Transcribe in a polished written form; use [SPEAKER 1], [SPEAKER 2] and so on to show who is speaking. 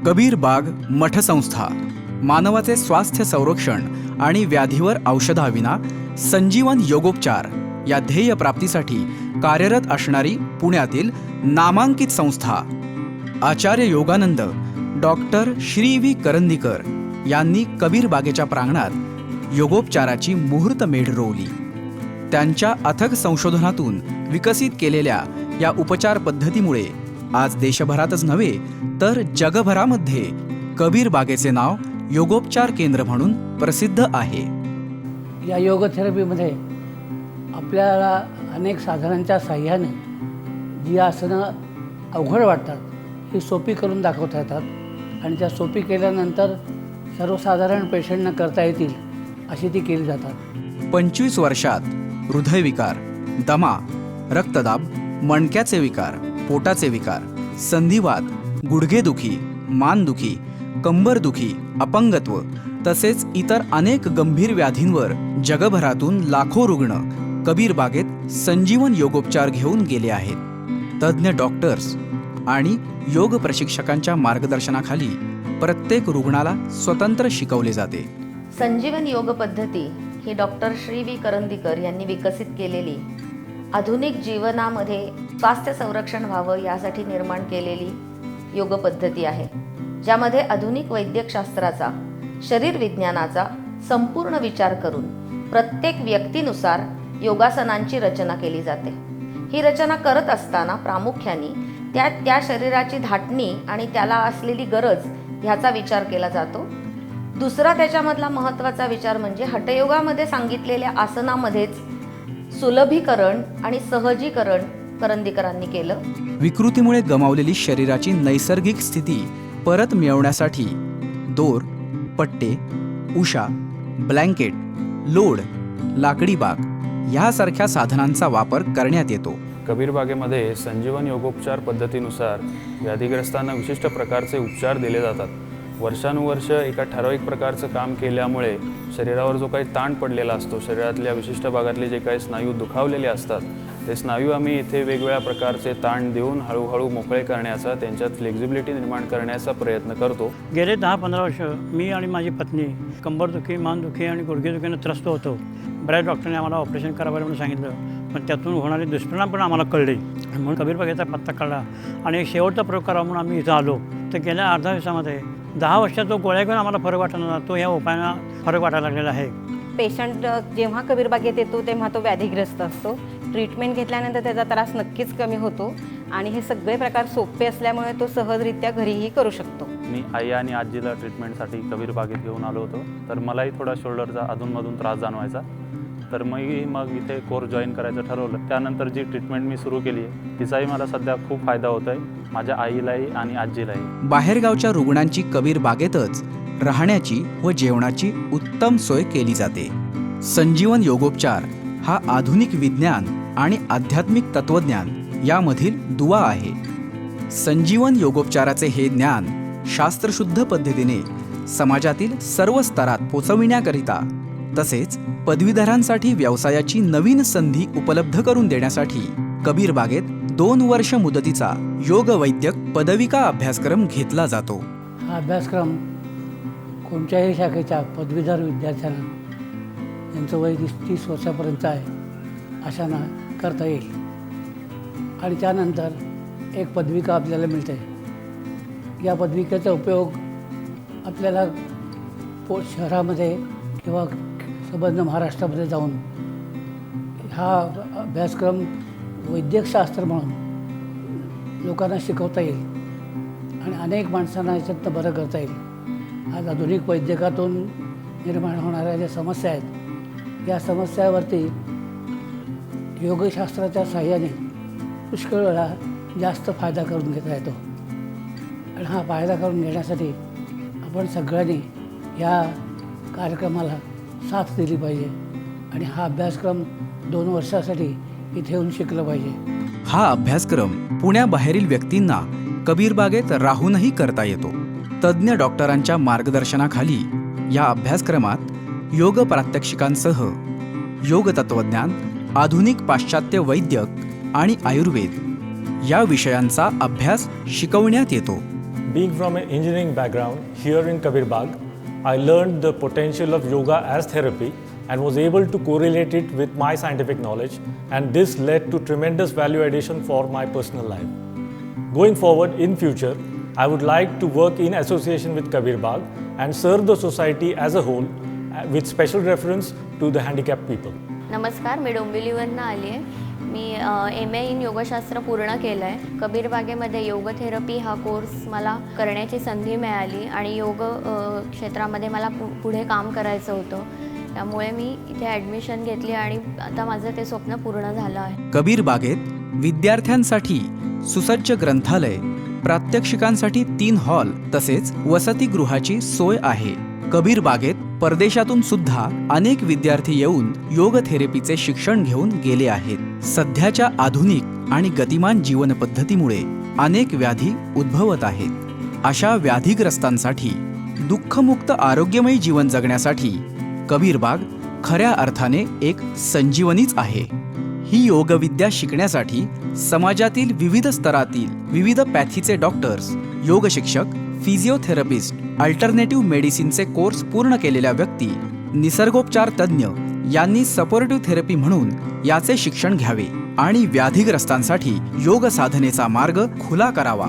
[SPEAKER 1] कबीर बाग मठसंस्था मानवाचे स्वास्थ्य संरक्षण आणि व्याधीवर औषधाविना संजीवन योगोपचार या ध्येय प्राप्तीसाठी कार्यरत असणारी पुण्यातील नामांकित संस्था। आचार्य योगानंद डॉक्टर श्री व्ही करंदीकर यांनी कबीर बागेच्या प्रांगणात योगोपचाराची मुहूर्तमेढ रोवली। त्यांच्या अथक संशोधनातून विकसित केलेल्या या उपचार पद्धतीमुळे आज देशभरातच नव्हे तर जगभरामध्ये कबीर बागेचे नाव योगोपचार केंद्र म्हणून प्रसिद्ध आहे।
[SPEAKER 2] या योग थेरपीमध्ये आपल्याला अनेक साधनांच्या साह्याने जी आसनं अवघड वाटतात ही सोपी करून दाखवता येतात आणि त्या सोपी केल्यानंतर सर्वसाधारण पेशंटना करता येतील अशी ती केली जातात।
[SPEAKER 1] 25 वर्षात हृदयविकार, दमा, रक्तदाब, मणक्याचे विकार, पोटाचे विकार, संधिवात, गुडघेदुखी, मानदुखी, कंबरदुखी, अपंगत्व तसेच इतर अनेक गंभीर व्याधींवर जगभरातून लाखो रुग्ण कबीर बागेत संजीवन योगोपचार घेऊन गेले आहेत। तज्ज्ञ डॉक्टर्स आणि योग प्रशिक्षकांच्या मार्गदर्शनाखाली प्रत्येक रुग्णाला स्वतंत्र शिकवले जाते।
[SPEAKER 3] संजीवन योग पद्धती ही डॉक्टर श्री व्ही करंदीकर यांनी विकसित केलेली आधुनिक जीवनामध्ये स्वास्थ्य संरक्षण व्हावं यासाठी निर्माण केलेली योग पद्धती आहे, ज्यामध्ये आधुनिक वैद्यकशास्त्राचा, शरीर विज्ञानाचा संपूर्ण विचार करून प्रत्येक व्यक्तीनुसार योगासनांची रचना केली जाते। ही रचना करत असताना प्रामुख्याने त्या शरीराची धाटणी आणि त्याला असलेली गरज ह्याचा विचार केला जातो। दुसरा त्याच्यामधला महत्त्वाचा विचार म्हणजे हठयोगामध्ये सांगितलेल्या आसनामध्येच सुलभीकरण आणि सहजीकरण करंदीकरांनी केलं।
[SPEAKER 1] विकृतीमुळे गमावलेली शरीराची नैसर्गिक स्थिती परत मिळवण्यासाठी दोर, पट्टे, उषा, ब्लँकेट, लोड, लाकडी बाग यासारख्या साधनांचा वापर करण्यात येतो।
[SPEAKER 4] कबीर बागेमध्ये संजीवन योगोपचार पद्धतीनुसार व्याधीग्रस्तांना विशिष्ट प्रकारचे उपचार दिले जातात। वर्षानुवर्ष एका ठराविक प्रकारचं काम केल्यामुळे शरीरावर जो काही ताण पडलेला असतो, शरीरातल्या विशिष्ट भागातले जे काही स्नायू दुखावलेले असतात ते स्नायू आम्ही इथे वेगवेगळ्या प्रकारचे ताण देऊन हळूहळू मोकळे करण्याचा, त्यांच्यात फ्लेक्झिबिलिटी निर्माण करण्याचा प्रयत्न करतो।
[SPEAKER 2] गेले 10-15 वर्ष मी आणि माझी पत्नी कंबरदुखी, मानदुखी आणि गुडघेदुखीने त्रस्त होतो। बऱ्याच डॉक्टरांनी आम्हाला ऑपरेशन करावं म्हणून सांगितलं, पण त्यातून होणारे दुष्परिणाम पण आम्हाला कळले म्हणून कबीर बागेचा पत्ता काढला आणि एक शेवटचा प्रयोग करावा म्हणून आम्ही इथं आलो। तर गेल्या अर्ध्या दिवसामध्ये 10 वर्षात जो गोळ्या घेऊन आम्हाला फरक वाटत नव्हता तो या उपायानं फरक वाटायला लागलेला आहे।
[SPEAKER 5] पेशंट जेव्हा कबीर बागेत येतो तेव्हा तो व्याधीग्रस्त असतो। ट्रीटमेंट घेतल्यानंतर त्याचा त्रास नक्कीच कमी होतो आणि हे सगळे प्रकार सोपे असल्यामुळे तो सहजरित्या घरीही करू शकतो।
[SPEAKER 4] मी आई आणि आजीला ट्रीटमेंटसाठी कबीर बागेत घेऊन आलो होतो, तर मलाही थोडा शोल्डरचा अधूनमधून त्रास जाणवायचा, तर मग इथे कोर्स जॉईन करायचं ठरवलं। त्यानंतर जी ट्रीटमेंट मी सुरू केली आहे तिचाही मला सध्या खूप फायदा होत आहे, माझ्या आईलाही आणि आजीलाही।
[SPEAKER 1] बाहेरगावच्या रुग्णांची कबीर बागेतच राहण्याची व जेवणाची उत्तम सोय केली जाते। संजीवन योगोपचार हा आधुनिक विज्ञान आणि आध्यात्मिक तत्वज्ञान यामधील दुवा आहे। संजीवन योगोपचाराचे हे ज्ञान शास्त्रशुद्ध पद्धतीने समाजातील सर्व स्तरात पोचविण्याकरिता तसेच पदवीधरांसाठी व्यवसायाची नवीन संधी उपलब्ध करून देण्यासाठी कबीर बागेत 2 वर्ष मुदतीचा योग वैद्यक पदविका अभ्यासक्रम घेतला जातो।
[SPEAKER 2] हा अभ्यासक्रम कोणत्याही शाखेच्या पदवीधर विद्यार्थ्यांना यांचं वय 30 वर्षापर्यंत आहे अशांना करता येईल आणि त्यानंतर एक पदविका आपल्याला मिळते। या पदविकेचा उपयोग आपल्याला शहरामध्ये किंवा संबंध महाराष्ट्रामध्ये जाऊन हा अभ्यासक्रम वैद्यकशास्त्र म्हणून लोकांना शिकवता येईल आणि अनेक माणसांना याच्यातनं बरं करता येईल। आज आधुनिक वैद्यकातून निर्माण होणाऱ्या ज्या समस्या आहेत या समस्यावरती योगशास्त्राच्या साहाय्याने पुष्कळ वेळा जास्त फायदा करून घेता येतो आणि हा फायदा करून घेण्यासाठी आपण सगळ्यांनी या कार्यक्रमाला साथ दिली पाहिजे आणि हा अभ्यासक्रम 2 वर्षासाठी इथे येऊन शिकलं पाहिजे।
[SPEAKER 1] हा अभ्यासक्रम पुण्याबाहेरील व्यक्तींना कबीर बागेत राहूनही करता येतो। तज्ज्ञ डॉक्टरांच्या मार्गदर्शनाखाली या अभ्यासक्रमात योग प्रात्यक्षिकांसह योग तत्वज्ञान, आधुनिक पाश्चात्य वैद्यक आणि आयुर्वेद या विषयांचा अभ्यास शिकवण्यात येतो।
[SPEAKER 6] Being from an engineering background here in Kabir Bagh, I learned the potential of yoga as therapy and was able to correlate it with my scientific knowledge, and this led to tremendous value addition for my personal life. Going forward in future, I would like to work in association with Kabir Bagh and serve the society as a whole with special reference to the handicapped people.
[SPEAKER 7] नमस्कार, मी डोंबिवलीवरनं आली आहे. मी MA in योगशास्त्र पूर्ण केलं आहे. कबीर बागेमध्ये योग therapy हा course मला करण्याची संधी मिळाली आणि योग क्षेत्रामध्ये मला पुढे काम करायचं होतं. त्यामुळे मी इथे ॲडमिशन घेतली आणि आता माझं ते स्वप्न पूर्ण झालं आहे.
[SPEAKER 1] कबीर बागेत विद्यार्थ्यांसाठी सुसज्ज ग्रंथालय, प्रात्यक्षिकांसाठी 3 हॉल तसेच वसतिगृहाची सोय आहे. कबीर बागेत परदेशातून सुद्धा अनेक विद्यार्थी येऊन योग थेरपीचे शिक्षण घेऊन गेले आहेत. सध्याच्या आधुनिक आणि गतिमान जीवन पद्धतीमुळे अनेक व्याधी उद्भवत आहेत. अशा व्याधीग्रस्तांसाठी दुःखमुक्त आरोग्यमयी जीवन जगण्यासाठी कबीर बाग खऱ्या अर्थाने एक संजीवनीच आहे. ही योगविद्या शिकण्यासाठी समाजातील विविध स्तरातील विविध पॅथीचे डॉक्टर्स, योग शिक्षक, फिजिओथेरपिस्ट, अल्टरनेटिव्ह मेडिसिनचे कोर्स पूर्ण केलेल्या व्यक्ती, निसर्गोपचार तज्ज्ञ यांनी सपोर्टिव्ह थेरपी म्हणून याचे शिक्षण घ्यावे आणि व्याधीग्रस्तांसाठी योग साधनेचा मार्ग खुला करावा.